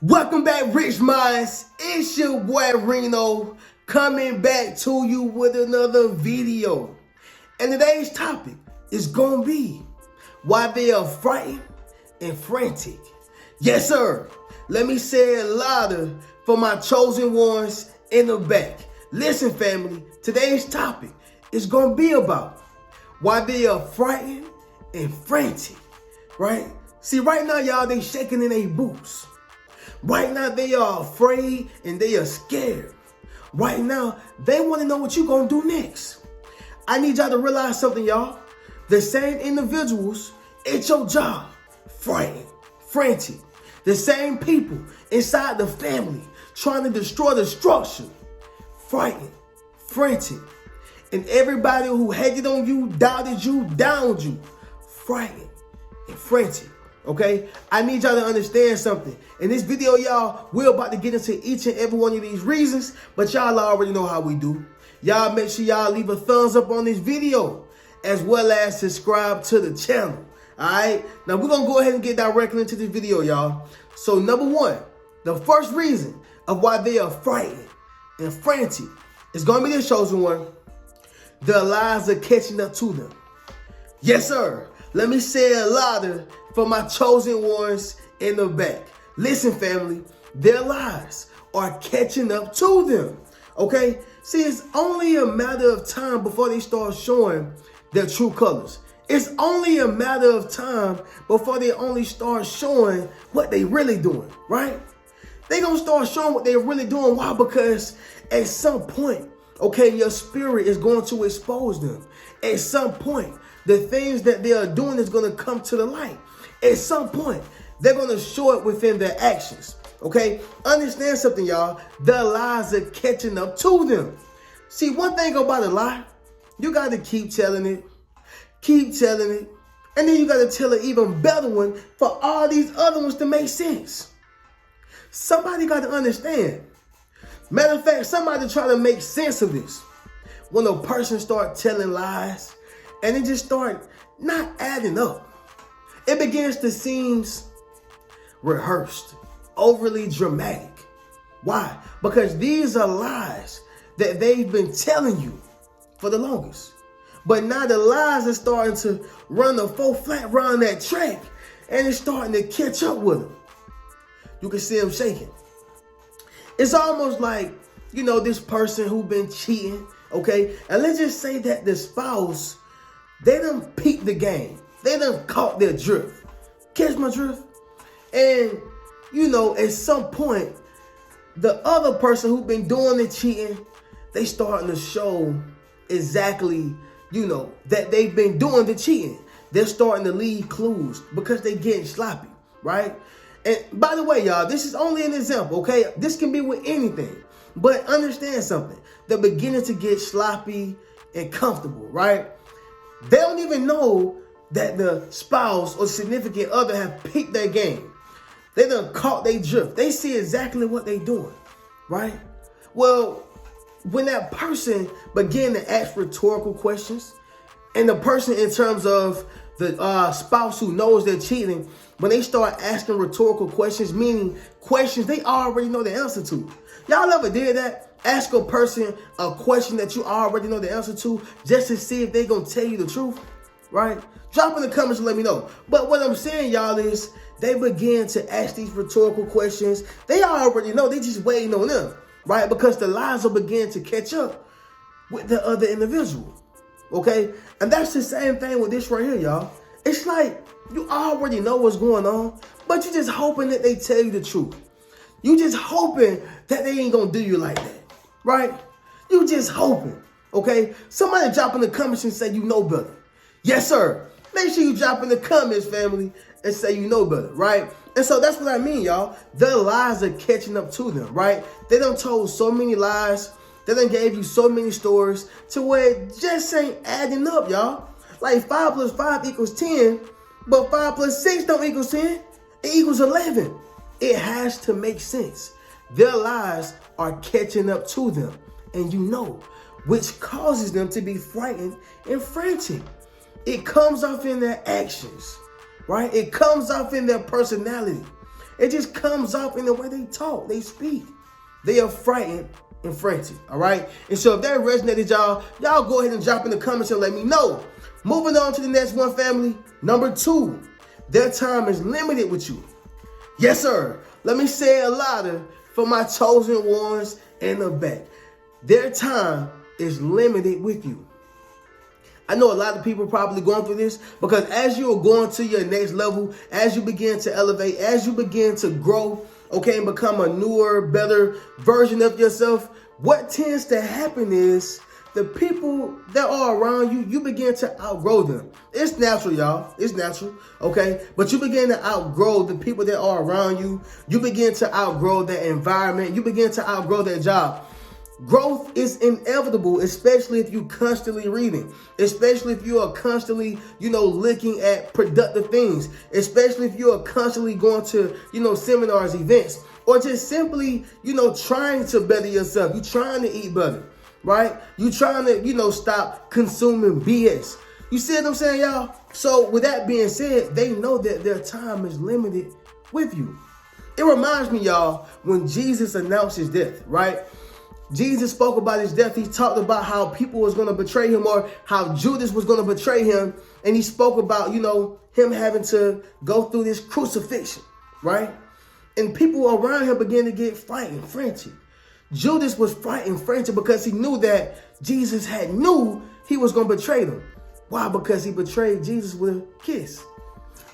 Welcome back, Rich Minds. It's your boy Reno coming back to you with another video. And today's topic is gonna be why they are frightened and frantic. Yes, sir. Let me say it louder for my chosen ones in the back. Listen, family, today's topic is gonna be about why they are frightened and frantic, right? See, right now, y'all, they shaking in their boots. Right now, they are afraid and they are scared. Right now, they want to know what you're going to do next. I need y'all to realize something, y'all. The same individuals at your job, frightened, frantic. The same people inside the family trying to destroy the structure, frightened, frantic. And everybody who hated on you, doubted you, downed you, frightened and frantic. Okay, I need y'all to understand something. In this video, y'all, we're about to get into each and every one of these reasons, but y'all already know how we do. Y'all make sure y'all leave a thumbs up on this video, as well as subscribe to the channel. All right, now we're gonna go ahead and get directly into this video, y'all. So number one, the first reason of why they are frightened and frantic is gonna be this chosen one. The lies are catching up to them. Yes, sir. Let me say it louder for my chosen ones in the back. Listen, family, their lies are catching up to them. Okay? See, it's only a matter of time before they start showing their true colors. It's only a matter of time before they only start showing what they really doing, right? They gonna start showing what they're really doing. Why? Because at some point, okay, your spirit is going to expose them. At some point, the things that they are doing is going to come to the light. At some point, they're going to show it within their actions. Okay? Understand something, y'all. The lies are catching up to them. See, one thing about a lie, you got to keep telling it, and then you got to tell an even better one for all these other ones to make sense. Somebody got to understand. Matter of fact, somebody try to make sense of this. When a person start telling lies, and it just start not adding up. It begins to seem rehearsed, overly dramatic. Why? Because these are lies that they've been telling you for the longest. But now the lies are starting to run the full flat around that track, and it's starting to catch up with them. You can see them shaking. It's almost like, you know, this person who been cheating, okay? And let's just say that the spouse, they done peeped the game. They done caught their drift. Catch my drift? And, you know, at some point, the other person who been doing the cheating, they starting to show exactly, you know, that they've been doing the cheating. They're starting to leave clues because they getting sloppy, right? And by the way, y'all, this is only an example, okay? This can be with anything. But understand something. They're beginning to get sloppy and comfortable, right? They don't even know that the spouse or significant other have picked their game. They done caught their drift. They see exactly what they doing, right? Well, when that person begin to ask rhetorical questions, and the person in terms of the spouse who knows they're cheating, when they start asking rhetorical questions, meaning questions they already know the answer to. Y'all ever did that? Ask a person a question that you already know the answer to just to see if they gonna tell you the truth, right? Drop in the comments and let me know. But what I'm saying, y'all, is they begin to ask these rhetorical questions. They already know. They just waiting on them, right? Because the lies will begin to catch up with the other individual, okay? And that's the same thing with this right here, y'all. It's like you already know what's going on, but you're just hoping that they tell you the truth. You just hoping that they ain't gonna do you like that, right? You just hoping, okay? Somebody drop in the comments and say you know better. Yes, sir. Make sure you drop in the comments, family, and say you know better, right? And so that's what I mean, y'all. The lies are catching up to them, right? They done told so many lies. They done gave you so many stories to where it just ain't adding up, y'all. Like 5 plus 5 equals 10, but 5 plus 6 don't equal 10. It equals 11. It has to make sense. Their lies are catching up to them, and you know, which causes them to be frightened and frantic. It comes off in their actions, right? It comes off in their personality. It just comes off in the way they talk, they speak. They are frightened and frantic, all right? And so if that resonated, y'all go ahead and drop in the comments and let me know. Moving on to the next one, family. Number 2, their time is limited with you. Yes, sir. Let me say it louder for my chosen ones in the back. Their time is limited with you. I know a lot of people probably going through this because as you are going to your next level, as you begin to elevate, as you begin to grow, okay, and become a newer, better version of yourself, what tends to happen is the people that are around you, you begin to outgrow them. It's natural, y'all. It's natural, okay? But you begin to outgrow the people that are around you. You begin to outgrow that environment. You begin to outgrow that job. Growth is inevitable, especially if you constantly reading, especially if you are constantly, looking at productive things, especially if you are constantly going to, seminars, events, or just simply, trying to better yourself. You're trying to eat better, right? You're trying to, stop consuming BS. You see what I'm saying, y'all? So with that being said, they know that their time is limited with you. It reminds me, y'all, when Jesus announced his death, right? Jesus spoke about his death. He talked about how people was going to betray him, or how Judas was going to betray him. And he spoke about, him having to go through this crucifixion, right? And people around him began to get frightened, frantic. Judas was frightened, frantic, because he knew that Jesus knew he was going to betray them. Why? Because he betrayed Jesus with a kiss.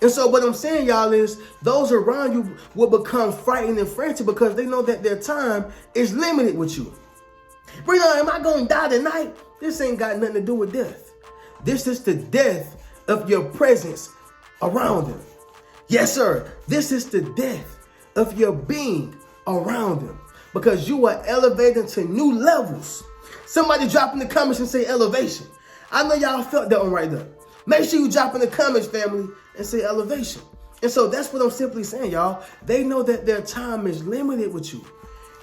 And so what I'm saying, y'all, is those around you will become frightened and frantic because they know that their time is limited with you. Brother, am I going to die tonight? This ain't got nothing to do with death. This is the death of your presence around them. Yes, sir. This is the death of your being around them, because you are elevating to new levels. Somebody drop in the comments and say elevation. I know y'all felt that one right there. Make sure you drop in the comments, family, and say elevation. And so that's what I'm simply saying, y'all. They know that their time is limited with you.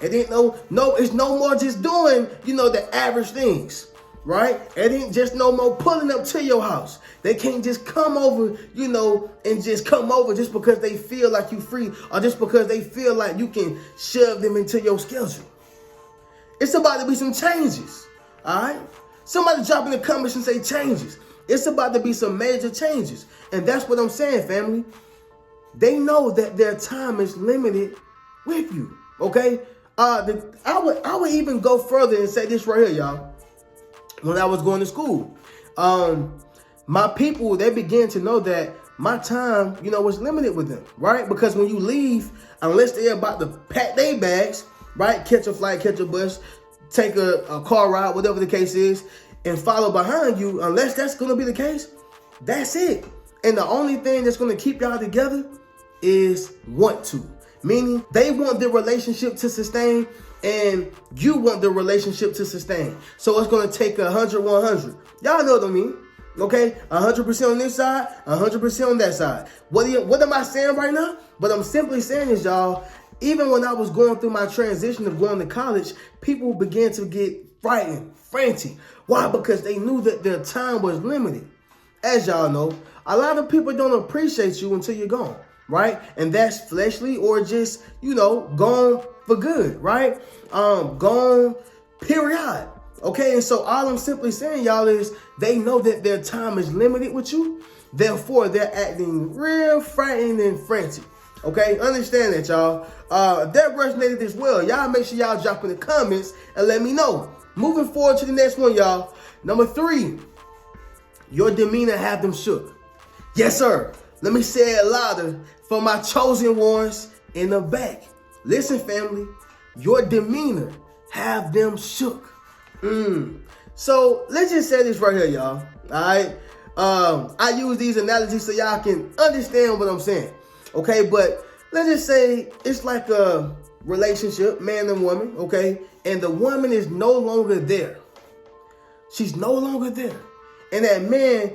It ain't it's no more just doing, the average things, right? It ain't just no more pulling up to your house. They can't just come over, and just come over just because they feel like you free, or just because they feel like you can shove them into your schedule. It's about to be some changes, all right? Somebody drop in the comments and say changes. It's about to be some major changes. And that's what I'm saying, family. They know that their time is limited with you, okay? I would even go further and say this right here, y'all. When I was going to school, my people, they began to know that my time, was limited with them, right? Because when you leave, unless they're about to pack their bags, right? Catch a flight, catch a bus, take a car ride, whatever the case is, and follow behind you, unless that's going to be the case, that's it. And the only thing that's going to keep y'all together is want to. Meaning they want the relationship to sustain and you want the relationship to sustain. So it's going to take 100-100. Y'all know what I mean. Okay? 100% on this side, 100% on that side. What am I saying right now? What I'm simply saying is, y'all, even when I was going through my transition of going to college, people began to get frightened, frantic. Why? Because they knew that their time was limited. As y'all know, a lot of people don't appreciate you until you're gone, right? And that's fleshly or just, gone for good, right? Gone, period. Okay, and so all I'm simply saying, y'all, is they know that their time is limited with you. Therefore, they're acting real frightened and frantic. Okay, understand that, y'all. That resonated as well. Y'all make sure y'all drop in the comments and let me know. Moving forward to the next one, y'all. Number 3, your demeanor have them shook. Yes, sir. Let me say it louder for my chosen ones in the back. Listen, family, your demeanor have them shook. So let's just say this right here, y'all. All right. I use these analogies so y'all can understand what I'm saying. Okay, but let's just say it's like a relationship, man and woman, okay? And the woman is no longer there. She's no longer there. And that man,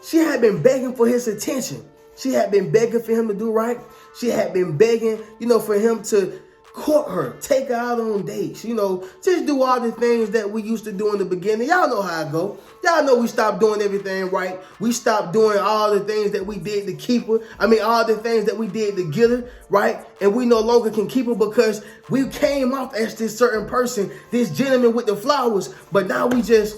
she had been begging for his attention. She had been begging for him to do right. She had been begging, for him to court her, take her out on dates, just do all the things that we used to do in the beginning. Y'all know how it go. Y'all know we stopped doing everything right. We stopped doing all the things that we did to keep her. All the things that we did to get her, right? And we no longer can keep her because we came off as this certain person, this gentleman with the flowers. But now we just,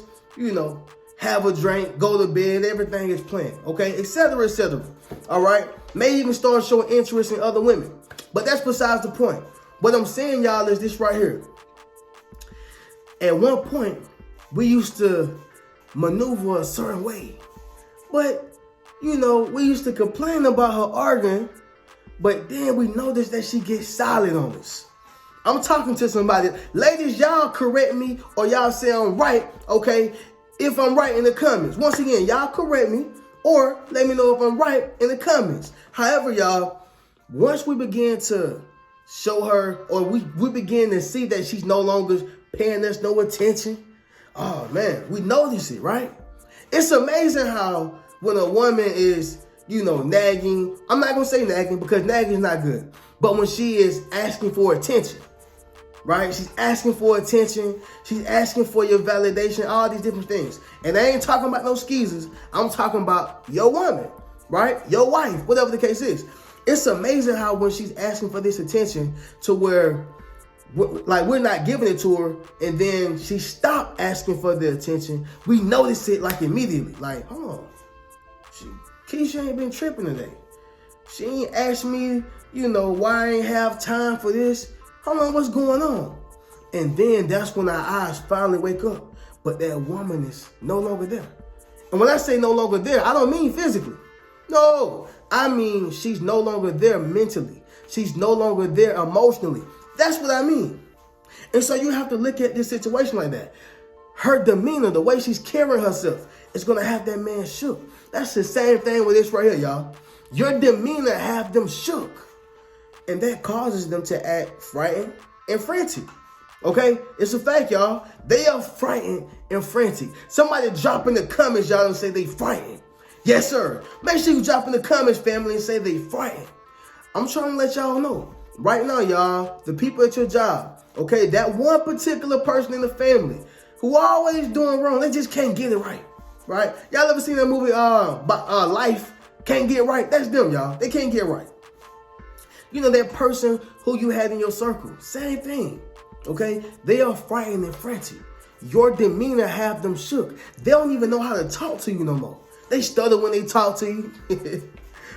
have a drink, go to bed, everything is planned, okay? Et cetera, all right? May even start showing interest in other women. But that's besides the point. What I'm saying, y'all, is this right here. At one point, we used to maneuver a certain way. But, we used to complain about her arguing, but then we noticed that she gets silent on us. I'm talking to somebody. Ladies, y'all correct me or y'all say I'm right, okay? If I'm right in the comments. Once again, y'all correct me or let me know if I'm right in the comments. However, y'all, once we begin to show her, or we begin to see that she's no longer paying us no attention, oh man, we notice it, right? It's amazing how when a woman is, nagging, I'm not gonna say nagging because nagging is not good, but when she is asking for attention, right? She's asking for attention, she's asking for your validation, all these different things. And I ain't talking about no skeezers, I'm talking about your woman, right? Your wife, whatever the case is. It's amazing how when she's asking for this attention to where, we're not giving it to her, and then she stopped asking for the attention, we notice it immediately. Hold on. Keisha ain't been tripping today. She ain't asked me, why I ain't have time for this. Hold on, what's going on? And then that's when our eyes finally wake up. But that woman is no longer there. And when I say no longer there, I don't mean physically. No, I mean she's no longer there mentally. She's no longer there emotionally. That's what I mean. And so you have to look at this situation like that. Her demeanor, the way she's carrying herself, is going to have that man shook. That's the same thing with this right here, y'all. Your demeanor have them shook. And that causes them to act frightened and frantic. Okay? It's a fact, y'all. They are frightened and frantic. Somebody drop in the comments, y'all, and say they frightened. Yes, sir. Make sure you drop in the comments, family, and say they frightened. I'm trying to let y'all know. Right now, y'all, the people at your job, okay, that one particular person in the family who always doing wrong, they just can't get it right. Right? Y'all ever seen that movie, Life? Can't get right? That's them, y'all. They can't get right. That person who you had in your circle, same thing. Okay? They are frightened and frantic. Your demeanor have them shook. They don't even know how to talk to you no more. They stutter when they talk to you.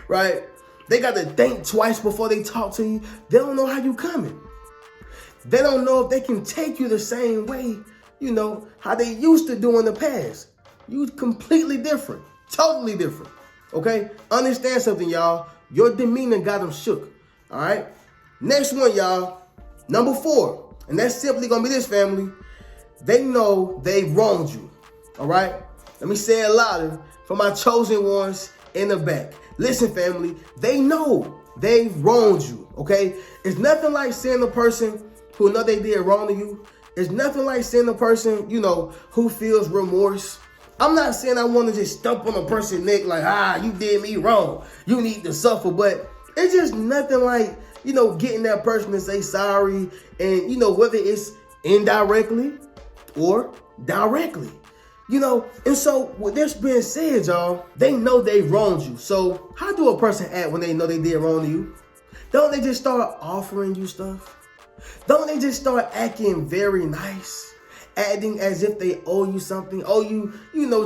Right? They got to think twice before they talk to you. They don't know how you coming. They don't know if they can take you the same way, how they used to do in the past. You completely different. Totally different. Okay? Understand something, y'all. Your demeanor got them shook. All right? Next one, y'all. Number 4. And that's simply going to be this, family. They know they wronged you. All right? Let me say it louder for my chosen ones in the back. Listen, family. They know they wronged you. Okay? It's nothing like seeing a person who know they did wrong to you. It's nothing like seeing a person, who feels remorse. I'm not saying I want to just stump on a person's neck like, you did me wrong. You need to suffer. But it's just nothing like, getting that person to say sorry. And, whether it's indirectly or directly. And so with this being said, y'all, they know they wronged you. So how do a person act when they know they did wrong to you? Don't they just start offering you stuff? Don't they just start acting very nice? Acting as if they owe you something, owe you,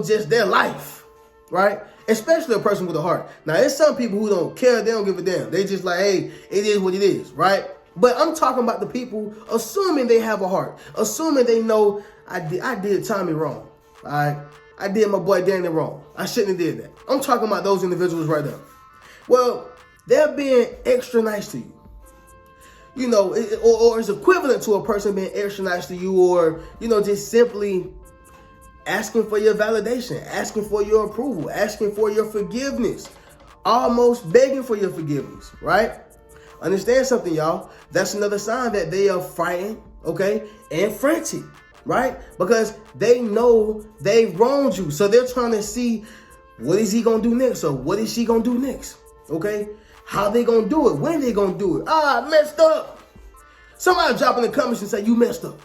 just their life, right? Especially a person with a heart. Now, there's some people who don't care, they don't give a damn. They just like, hey, it is what it is, right? But I'm talking about the people assuming they have a heart, assuming they know I did Tommy wrong, all right? I did my boy Danny wrong. I shouldn't have did that. I'm talking about those individuals right there. Well, they're being extra nice to you. Or it's equivalent to a person being extra nice to you, or, just simply asking for your validation, asking for your approval, asking for your forgiveness, almost begging for your forgiveness, right? Understand something, y'all. That's another sign that they are frightened, okay, and frantic, right? Because they know they wronged you. So they're trying to see, what is he going to do next? Or what is she going to do next? Okay? How they going to do it? When they going to do it? I messed up. Somebody drop in the comments and say you messed up.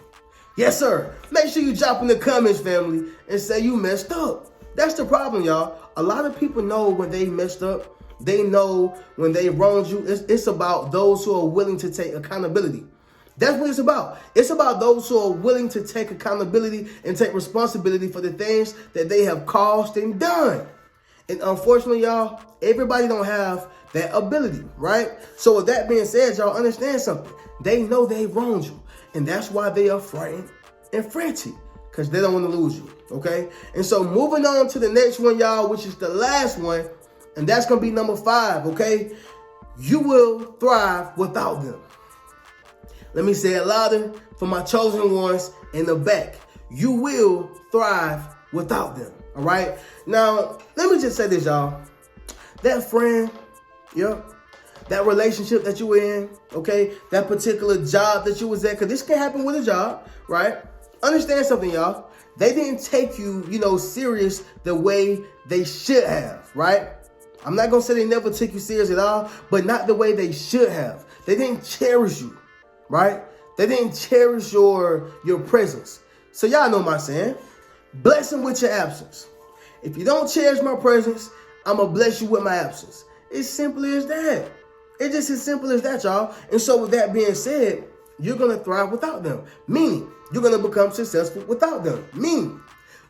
Yes, sir. Make sure you drop in the comments, family, and say you messed up. That's the problem, y'all. A lot of people know when they messed up. They know when they wronged you. It's about those who are willing to take accountability. That's what it's about. It's about those who are willing to take accountability and take responsibility for the things that they have caused and done. And unfortunately, y'all, everybody don't have that ability, right? So with that being said, y'all understand something. They know they wronged you. And that's why they are frightened and frantic, because they don't want to lose you, okay? And so moving on to the next one, y'all, which is the last one, and that's going to be number 5, okay? You will thrive without them. Let me say it louder for my chosen ones in the back. You will thrive without them, all right? Now, let me just say this, y'all. That friend, that relationship that you were in, okay, that particular job that you was at, because this can happen with a job, right? Understand something, y'all. They didn't take you, serious the way they should have, right? I'm not going to say they never took you serious at all, but not the way they should have. They didn't cherish you, right? They didn't cherish your presence. So y'all know my saying, bless them with your absence. If you don't cherish my presence, I'm going to bless you with my absence. It's simple as that. It's just as simple as that, y'all. And so with that being said, you're going to thrive without them. Meaning, you're going to become successful without them. Meaning,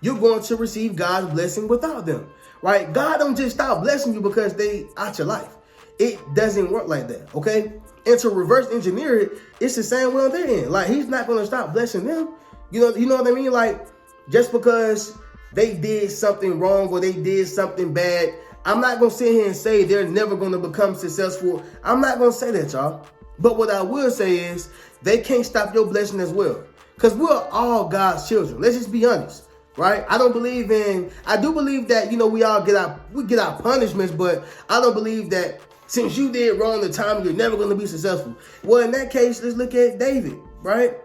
you're going to receive God's blessing without them, right? God don't just stop blessing you because they out your life. It doesn't work like that, okay? And to reverse engineer it, it's the same way on their end. Like, he's not going to stop blessing them. You know what I mean? Like, just because they did something wrong or they did something bad, I'm not going to sit here and say they're never going to become successful. I'm not going to say that, y'all. But what I will say is they can't stop your blessing as well. Because we're all God's children. Let's just be honest, right? I do believe that, we all get our punishments, but I don't believe that since you did wrong the time, you're never going to be successful. Well, in that case, let's look at David, right?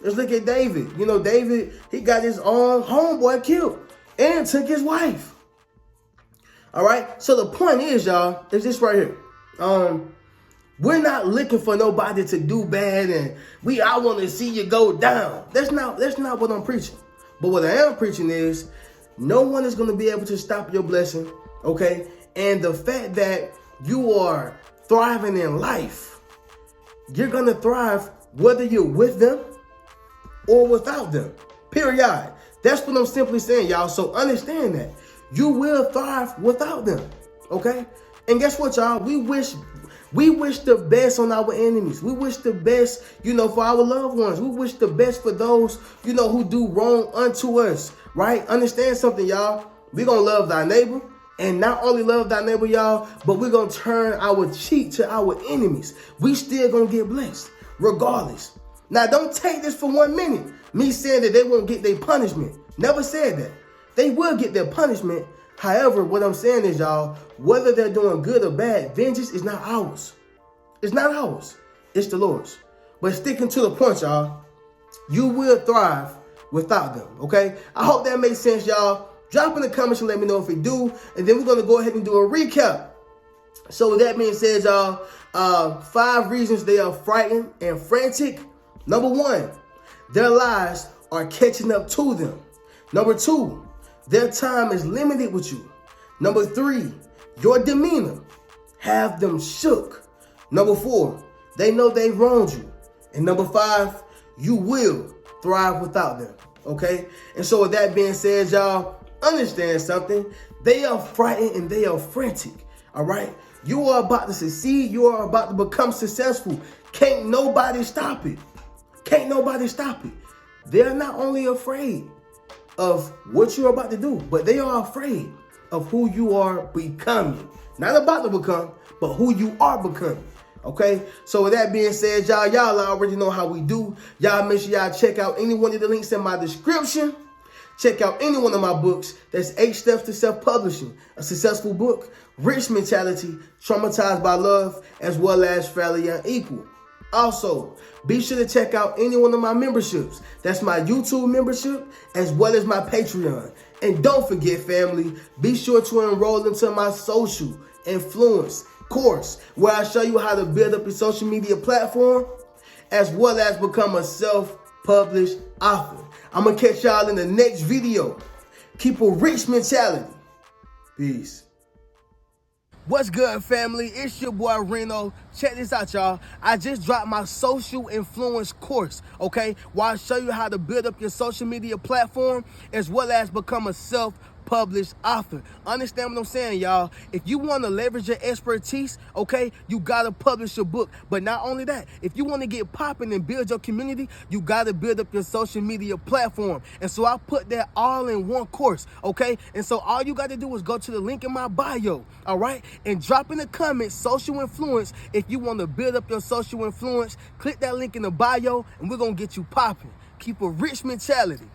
Let's look at David. David, he got his own homeboy killed and took his wife. All right. So the point is, y'all, is this right here. We're not looking for nobody to do bad and I want to see you go down. That's not what I'm preaching. But what I am preaching is no one is going to be able to stop your blessing. Okay. And the fact that you are thriving in life, you're going to thrive whether you're with them or without them. Period. That's what I'm simply saying, y'all. So understand that. You will thrive without them, okay? And guess what, y'all? We wish the best on our enemies. We wish the best, for our loved ones. We wish the best for those, who do wrong unto us, right? Understand something, y'all. We're going to love thy neighbor. And not only love thy neighbor, y'all, but we're going to turn our cheek to our enemies. We still going to get blessed, regardless. Now, don't take this for 1 minute. Me saying that they won't get their punishment. Never said that. They will get their punishment. However, what I'm saying is, y'all, whether they're doing good or bad, vengeance is not ours. It's not ours. It's the Lord's. But sticking to the point, y'all, you will thrive without them, okay? I hope that makes sense, y'all. Drop in the comments and let me know if it do. And then we're going to go ahead and do a recap. So with that being said, y'all, 5 reasons they are frightened and frantic. Number 1, their lives are catching up to them. Number 2, their time is limited with you. Number 3, your demeanor have them shook. Number 4, they know they wronged you. And number 5, you will thrive without them, okay? And so with that being said, y'all, understand something. They are frightened and they are frantic, all right? You are about to succeed. You are about to become successful. Can't nobody stop it. Can't nobody stop it. They're not only afraid of what you're about to do, but they are afraid of who you are becoming. Not about to become, but who you are becoming. Okay? So with that being said, y'all already know how we do. Y'all make sure y'all check out any one of the links in my description. Check out any one of my books. That's 8 Steps to Self-Publishing, a successful book, Rich Mentality, Traumatized by Love, as well as Fairly Unequal. Also, be sure to check out any one of my memberships. That's my YouTube membership as well as my Patreon. And don't forget, family, be sure to enroll into my social influence course where I show you how to build up your social media platform as well as become a self-published author. I'm going to catch y'all in the next video. Keep a rich mentality. Peace. What's good, family? It's your boy Reno. Check this out, y'all. I just dropped my social influence course, okay? Where I show you how to build up your social media platform as well as become a self-published author. Understand what I'm saying, y'all? If you want to leverage your expertise, okay, you got to publish your book. But not only that, if you want to get popping and build your community, you got to build up your social media platform. And so I put that all in one course, okay? And so all you got to do is go to the link in my bio, all right? And drop in the comments social influence if you want to build up your social influence. Click that link in the bio and we're going to get you popping. Keep a rich mentality.